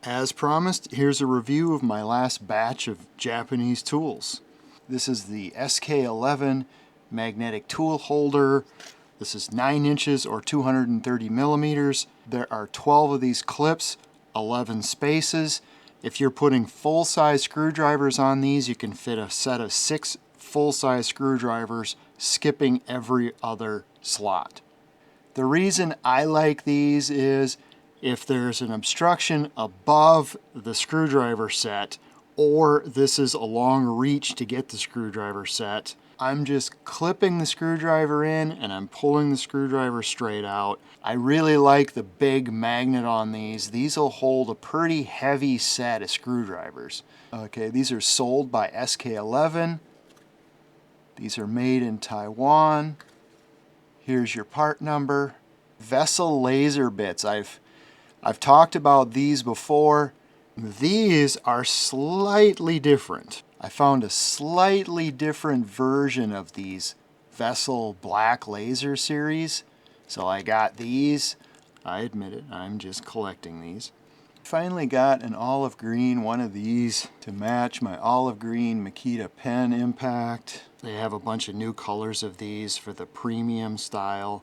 As promised, here's a review of my last batch of Japanese tools. This is the SK11 magnetic tool holder. This is 9 inches or 230 millimeters. There are 12 of these clips, 11 spaces. If you're putting full-size screwdrivers on these, you can fit a set of 6 full-size screwdrivers, skipping every other slot. The reason I like these is if there's an obstruction above the screwdriver set, or this is a long reach to get the screwdriver set, I'm just clipping the screwdriver in and I'm pulling the screwdriver straight out. I really like the big magnet on these. These will hold a pretty heavy set of screwdrivers. Okay, these are sold by SK11. These are made in Taiwan. Here's your part number. Vessel laser bits. I've talked about these before. These are slightly different. I found a slightly different version of these Vessel Black Laser series. So I got these. I admit it, I'm just collecting these. Finally got an olive green one of these to match my olive green Makita pen impact. They have a bunch of new colors of these for the premium style.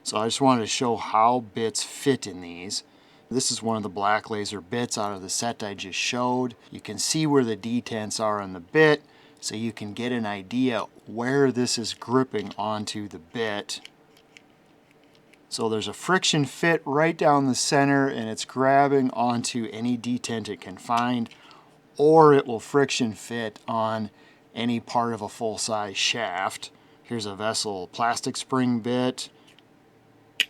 So I just wanted to show how bits fit in these. This is one of the black laser bits out of the set I just showed. You can see where the detents are on the bit, so you can get an idea where this is gripping onto the bit. So there's a friction fit right down the center, and it's grabbing onto any detent it can find, or it will friction fit on any part of a full-size shaft. Here's a Vessel plastic spring bit.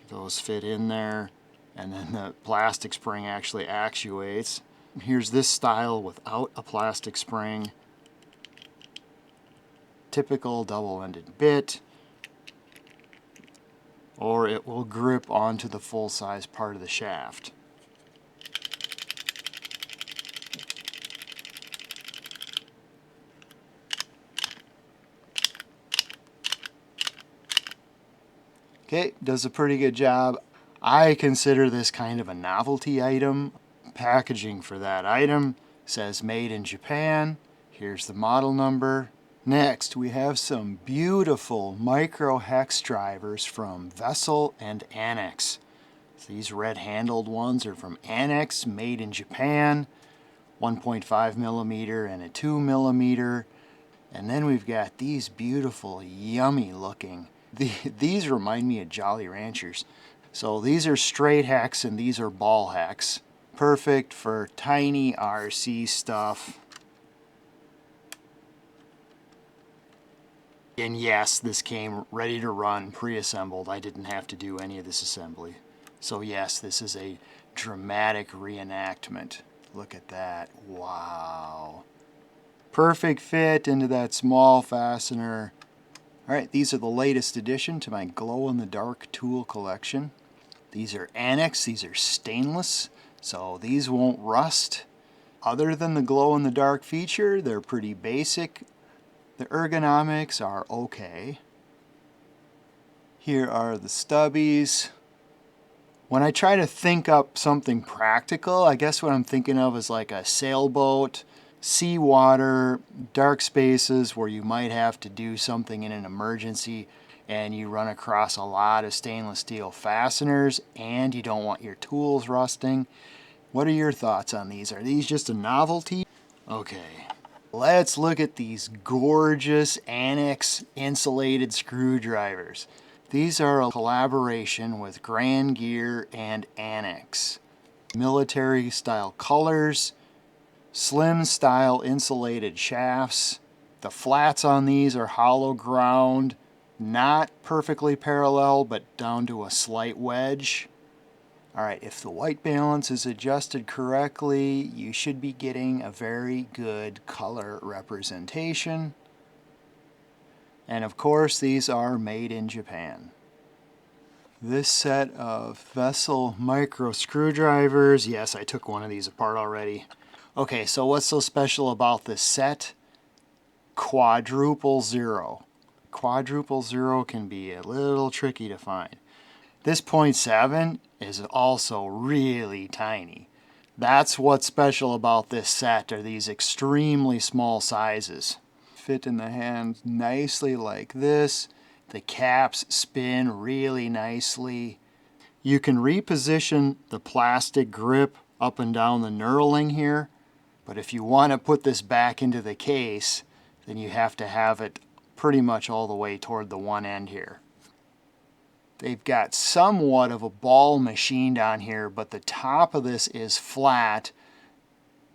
Those fit in there. And then the plastic spring actually actuates. Here's this style without a plastic spring. Typical double-ended bit. Or it will grip onto the full-size part of the shaft. Okay, does a pretty good job. I consider this kind of a novelty item. Packaging for that item says made in Japan. Here's the model number. Next, we have some beautiful micro hex drivers from Vessel and Anex. These red-handled ones are from Anex, made in Japan. 1.5 millimeter and a 2 millimeter. And then we've got these beautiful, yummy looking. These remind me of Jolly Ranchers. So these are straight hex and these are ball hex. Perfect for tiny RC stuff. And yes, this came ready to run, pre-assembled. I didn't have to do any of this assembly. So yes, this is a dramatic reenactment. Look at that. Wow. Perfect fit into that small fastener. Alright, these are the latest addition to my glow-in-the-dark tool collection. These are Anex, these are stainless, so these won't rust. Other than the glow-in-the-dark feature, they're pretty basic. The ergonomics are okay. Here are the stubbies. When I try to think up something practical, I guess what I'm thinking of is like a sailboat, seawater, dark spaces where you might have to do something in an emergency and you run across a lot of stainless steel fasteners and you don't want your tools rusting. What are your thoughts on these? Are these just a novelty? Okay, let's look at these gorgeous Anex insulated screwdrivers. These are a collaboration with GranGear and Anex. Military style colors, slim style insulated shafts. The flats on these are hollow ground, not perfectly parallel, but down to a slight wedge. Alright, if the white balance is adjusted correctly, you should be getting a very good color representation. And of course, these are made in Japan. This set of Vessel micro screwdrivers, yes, I took one of these apart already. Okay, so what's so special about this set? Quadruple zero. Quadruple zero can be a little tricky to find. This 0.7 is also really tiny. That's what's special about this set, are these extremely small sizes. Fit in the hand nicely like this. The caps spin really nicely. You can reposition the plastic grip up and down the knurling here, but if you want to put this back into the case, then you have to have it pretty much all the way toward the one end here. They've got somewhat of a ball machined on here, but the top of this is flat.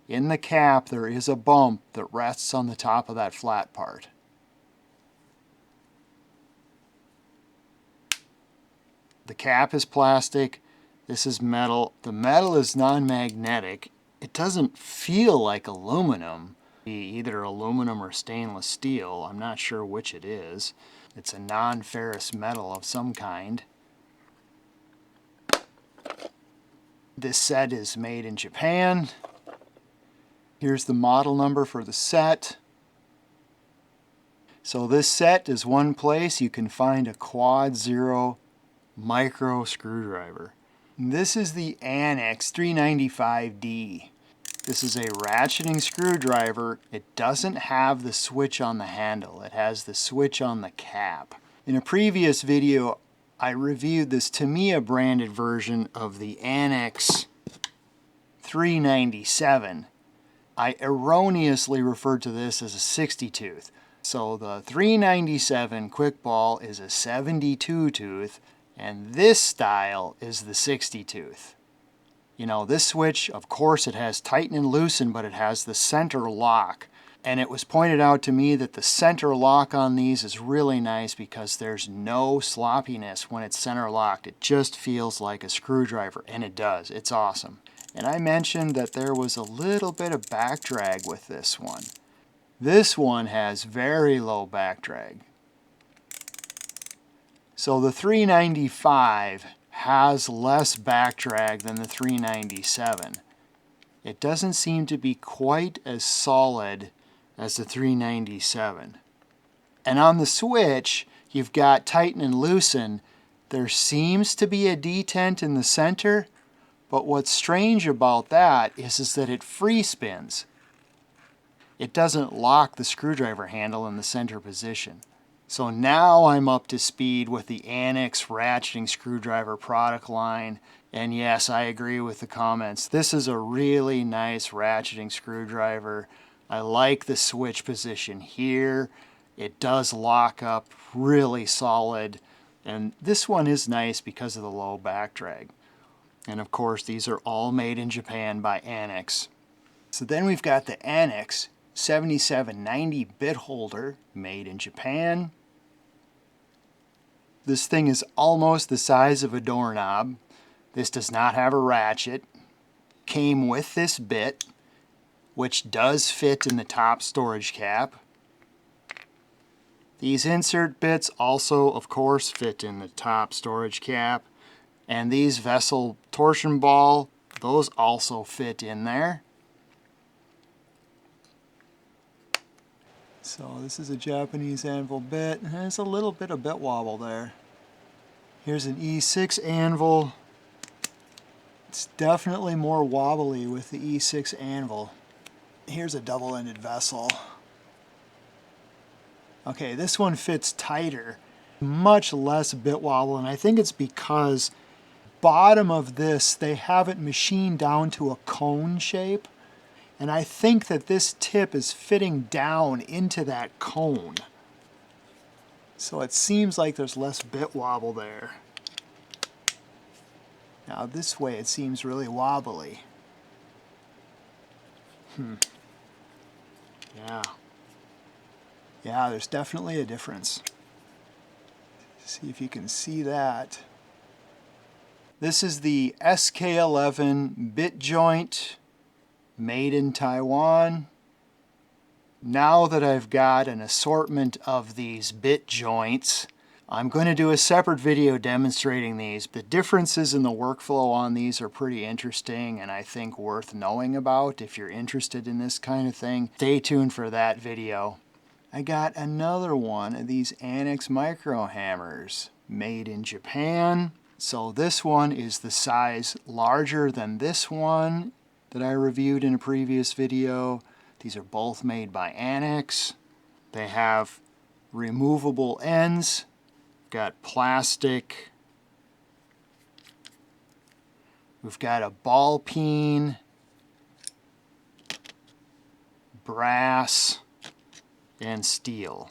In the cap, there is a bump that rests on the top of that flat part. The cap is plastic. This is metal. The metal is non-magnetic. It doesn't feel like aluminum. Either aluminum or stainless steel. I'm not sure which it is. It's a non-ferrous metal of some kind. This set is made in Japan. Here's the model number for the set. So this set is one place you can find a quad zero micro screwdriver. This is the Anex 395D. This is a ratcheting screwdriver. It doesn't have the switch on the handle. It has the switch on the cap. In a previous video, I reviewed this Tamiya branded version of the Anex 397. I erroneously referred to this as a 60 tooth. So the 397 quick ball is a 72 tooth, and this style is the 60 tooth. You know, this switch, of course, it has tighten and loosen, but it has the center lock. And it was pointed out to me that the center lock on these is really nice because there's no sloppiness when it's center locked. It just feels like a screwdriver, and it does. It's awesome. And I mentioned that there was a little bit of back drag with this one. This one has very low back drag. So the 395 has less back drag than the 397. It doesn't seem to be quite as solid as the 397. And on the switch, you've got tighten and loosen. There seems to be a detent in the center, but what's strange about that is that it free spins. It doesn't lock the screwdriver handle in the center position. So now I'm up to speed with the Anex ratcheting screwdriver product line. And yes, I agree with the comments. This is a really nice ratcheting screwdriver. I like the switch position here. It does lock up really solid. And this one is nice because of the low back drag. And of course, these are all made in Japan by Anex. So then we've got the Anex 7790 bit holder, made in Japan. This thing is almost the size of a doorknob. This does not have a ratchet. Came with this bit, which does fit in the top storage cap. These insert bits also, of course, fit in the top storage cap. And these vessel torsion ball, those also fit in there. So this is a Japanese anvil bit. There's a little bit of bit wobble there. Here's an E6 anvil. It's definitely more wobbly with the E6 anvil. Here's a double-ended vessel. Okay, this one fits tighter. Much less bit wobble, and I think it's because bottom of this, they have it machined down to a cone shape. And I think that this tip is fitting down into that cone. So it seems like there's less bit wobble there. Now this way it seems really wobbly. Yeah. Yeah, there's definitely a difference. See if you can see that. This is the SK11 bit joint, made in Taiwan. Now that I've got an assortment of these bit joints, I'm going to do a separate video demonstrating these. The differences in the workflow on these are pretty interesting and I think worth knowing about if you're interested in this kind of thing. Stay tuned for that video. I got another one of these Anex micro hammers, made in Japan. So this one is the size larger than this one. that I reviewed in a previous video. These are both made by Anex. They have removable ends, got plastic, we've got a ball peen, brass, and steel.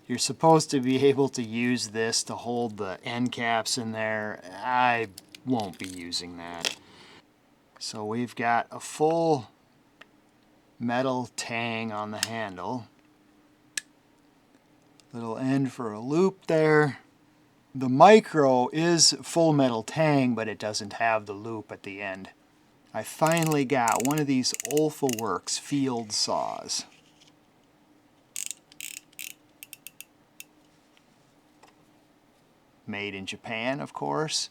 You're supposed to be able to use this to hold the end caps in there. I won't be using that. So we've got a full metal tang on the handle. Little end for a loop there. The micro is full metal tang, but it doesn't have the loop at the end. I finally got one of these OLFA Works field saws. Made in Japan, of course.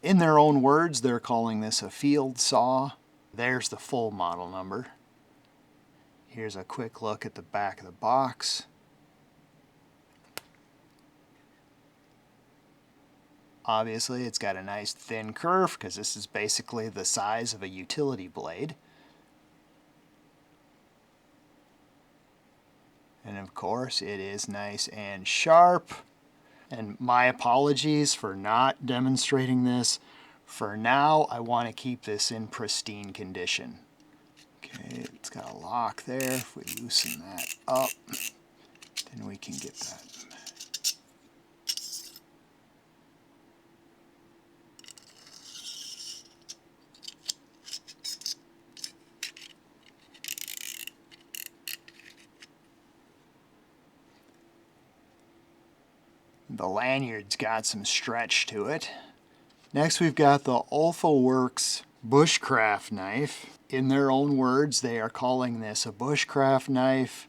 In their own words, they're calling this a field saw. There's the full model number. Here's a quick look at the back of the box. Obviously, it's got a nice thin curve because this is basically the size of a utility blade. And of course, it is nice and sharp. And my apologies for not demonstrating this. For now, I want to keep this in pristine condition. Okay, it's got a lock there. If we loosen that up, then we can get that. The lanyard's got some stretch to it. Next we've got the OLFA Works bushcraft knife. In their own words, they are calling this a bushcraft knife.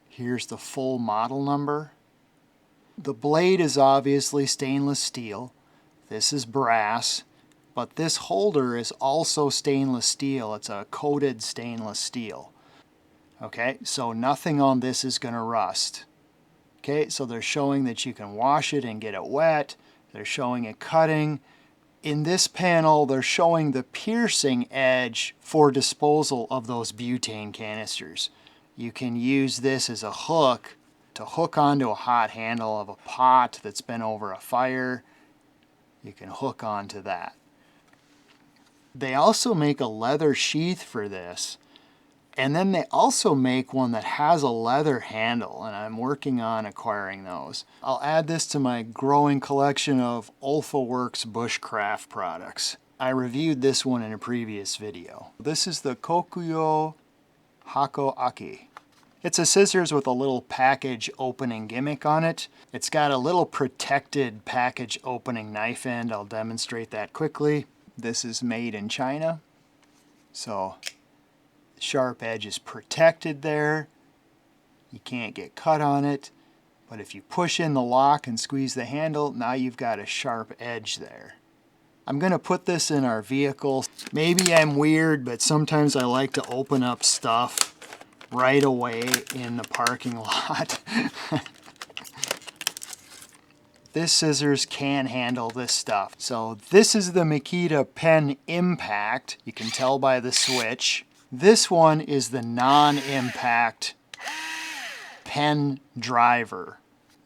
Here's the full model number. The blade is obviously stainless steel. This is brass, but this holder is also stainless steel. It's a coated stainless steel. Okay, so nothing on this is going to rust. Okay, so they're showing that you can wash it and get it wet. They're showing it cutting. In this panel, they're showing the piercing edge for disposal of those butane canisters. You can use this as a hook to hook onto a hot handle of a pot that's been over a fire. You can hook onto that. They also make a leather sheath for this. And then they also make one that has a leather handle, and I'm working on acquiring those. I'll add this to my growing collection of OLFA Works bushcraft products. I reviewed this one in a previous video. This is the KOKUYO Hako Aki. It's a scissors with a little package opening gimmick on it. It's got a little protected package opening knife end. I'll demonstrate that quickly. This is made in China. So sharp edge is protected there. You can't get cut on it. But if you push in the lock and squeeze the handle, now you've got a sharp edge there. I'm going to put this in our vehicle. Maybe I'm weird, but sometimes I like to open up stuff right away in the parking lot. This scissors can handle this stuff. So this is the Makita Pen Impact. You can tell by the switch. This one is the non-impact pen driver.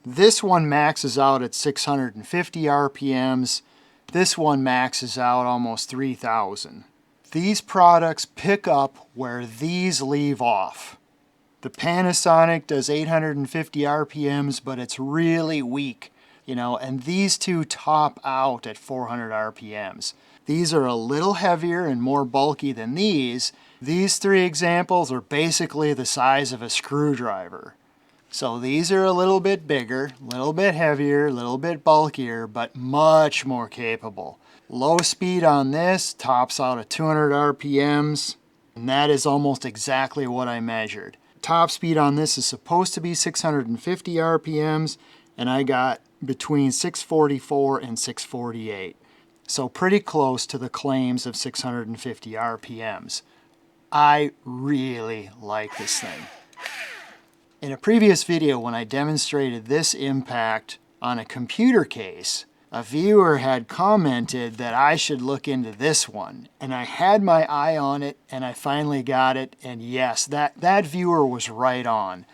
This one maxes out at 650 RPMs. This one maxes out almost 3,000. These products pick up where these leave off. The Panasonic does 850 RPMs, but it's really weak, you know, and these two top out at 400 RPMs. These are a little heavier and more bulky than these. These three examples are basically the size of a screwdriver. So these are a little bit bigger, a little bit heavier, a little bit bulkier, but much more capable. Low speed on this tops out at 200 RPMs, and that is almost exactly what I measured. Top speed on this is supposed to be 650 RPMs, and I got between 644 and 648. So pretty close to the claims of 650 RPMs. I really like this thing. In a previous video when I demonstrated this impact on a computer case, A viewer had commented that I should look into this one, and I had my eye on it, and I finally got it, and yes, that viewer was right on.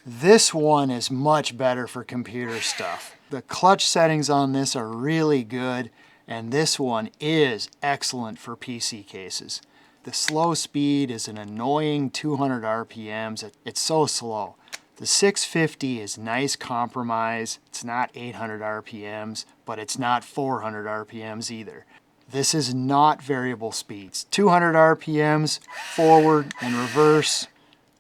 This one is much better for computer stuff. The clutch settings on this are really good, and this one is excellent for PC cases. The slow speed is an annoying 200 RPMs. It's so slow. The 650 is nice compromise. It's not 800 RPMs, but it's not 400 RPMs either. This is not variable speeds. 200 RPMs forward and reverse,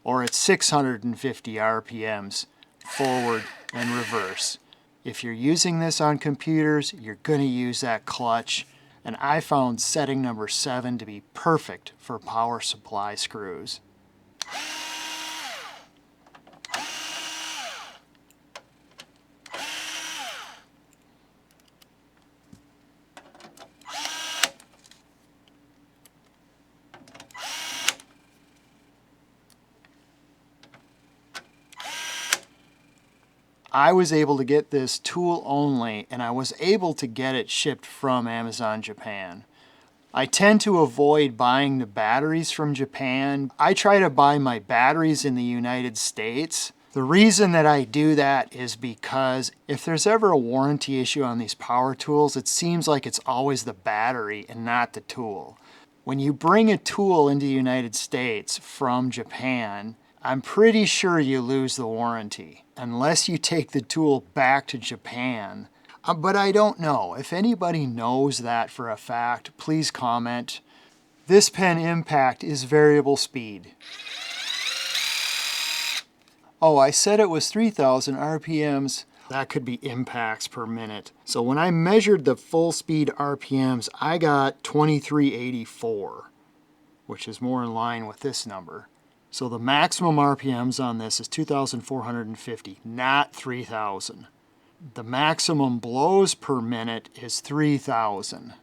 or it's 650 RPMs forward and reverse. If you're using this on computers, you're going to use that clutch. And I found setting number 7 to be perfect for power supply screws. I was able to get this tool only, and I was able to get it shipped from Amazon Japan. I tend to avoid buying the batteries from Japan. I try to buy my batteries in the United States. The reason that I do that is because if there's ever a warranty issue on these power tools, it seems like it's always the battery and not the tool. When you bring a tool into the United States from Japan, I'm pretty sure you lose the warranty unless you take the tool back to Japan. But I don't know. If anybody knows that for a fact, please comment. This pen impact is variable speed. Oh, I said it was 3,000 RPMs. That could be impacts per minute. So when I measured the full speed RPMs, I got 2384, which is more in line with this number. So the maximum RPMs on this is 2,450, not 3,000. The maximum blows per minute is 3,000.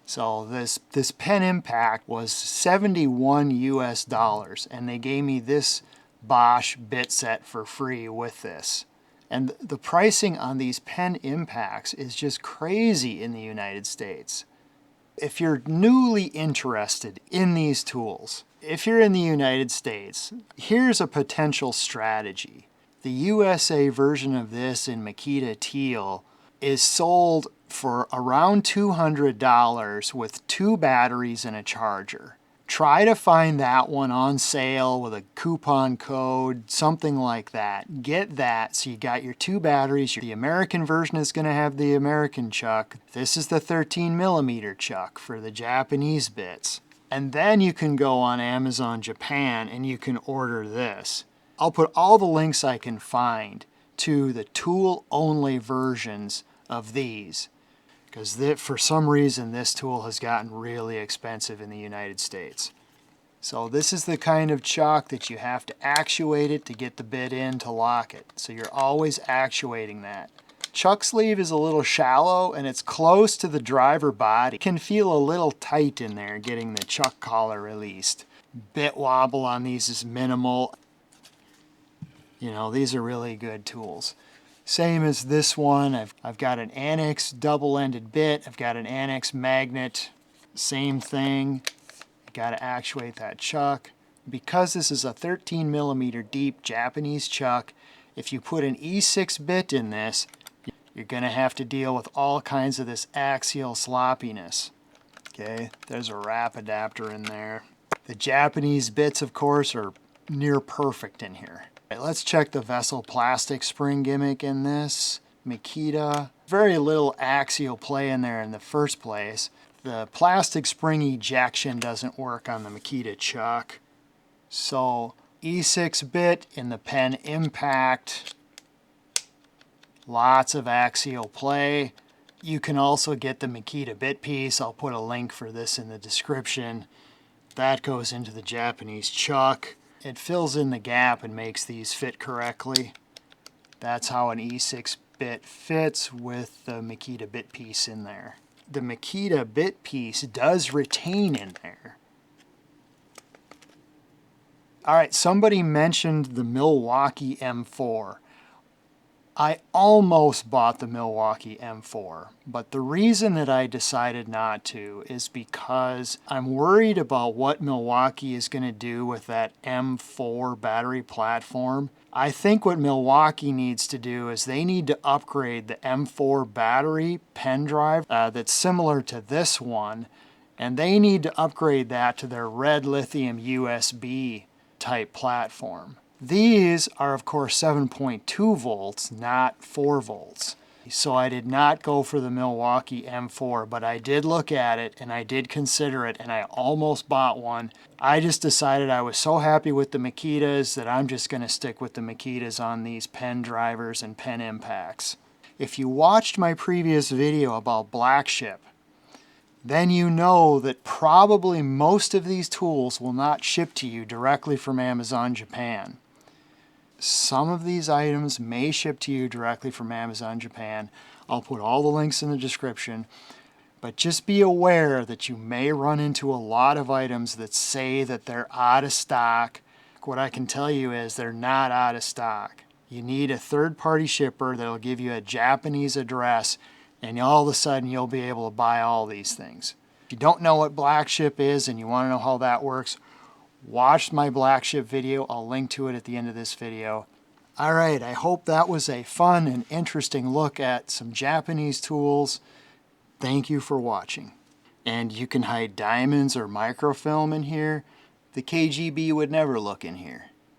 So this pen impact was 71 US dollars, and they gave me this Bosch bit set for free with this. And the pricing on these pen impacts is just crazy in the United States. If you're newly interested in these tools, if you're in the United States, here's a potential strategy. The USA version of this in Makita teal is sold for around $200 with 2 batteries and a charger. Try to find that one on sale with a coupon code, something like that. Get that so you got your 2 batteries. The American version is going to have the American chuck. This is the 13mm chuck for the Japanese bits. And then you can go on Amazon Japan and you can order this. I'll put all the links I can find to the tool-only versions of these, because for some reason this tool has gotten really expensive in the United States. So this is the kind of chuck that you have to actuate it to get the bit in to lock it. So you're always actuating that. Chuck sleeve is a little shallow and it's close to the driver body. It can feel a little tight in there getting the chuck collar released. Bit wobble on these is minimal. You know, these are really good tools. Same as this one, I've got an Anex double-ended bit, I've got an Anex magnet, same thing. Got to actuate that chuck. Because this is a 13mm deep Japanese chuck, if you put an E6 bit in this, you're going to have to deal with all kinds of this axial sloppiness. Okay, there's a wrap adapter in there. The Japanese bits, of course, are near perfect in here. All right, let's check the vessel plastic spring gimmick in this. Makita. Very little axial play in there in the first place. The plastic spring ejection doesn't work on the Makita chuck. So E6 bit in the pen impact. Lots of axial play. You can also get the Makita bit piece. I'll put a link for this in the description. That goes into the Japanese chuck. It fills in the gap and makes these fit correctly. That's how an E6 bit fits with the Makita bit piece in there. The Makita bit piece does retain in there. All right, somebody mentioned the Milwaukee M4. I almost bought the Milwaukee M4, but the reason that I decided not to is because I'm worried about what Milwaukee is going to do with that M4 battery platform. I think what Milwaukee needs to do is they need to upgrade the M4 battery pen drive that's similar to this one, and they need to upgrade that to their red lithium USB type platform. These are of course 7.2 volts, not 4 volts. So I did not go for the Milwaukee M4, but I did look at it and I did consider it and I almost bought one. I just decided I was so happy with the Makitas that I'm just going to stick with the Makitas on these pen drivers and pen impacts. If you watched my previous video about Blackship, then you know that probably most of these tools will not ship to you directly from Amazon Japan. Some of these items may ship to you directly from Amazon Japan. I'll put all the links in the description, but just be aware that you may run into a lot of items that say that they're out of stock. What I can tell you is they're not out of stock. You need a third-party shipper that'll give you a Japanese address, and all of a sudden you'll be able to buy all these things. If you don't know what Blackship is and you want to know how that works, watch my Blackship video. I'll link to it at the end of this video. Alright, I hope that was a fun and interesting look at some Japanese tools. Thank you for watching. And you can hide diamonds or microfilm in here. The KGB would never look in here.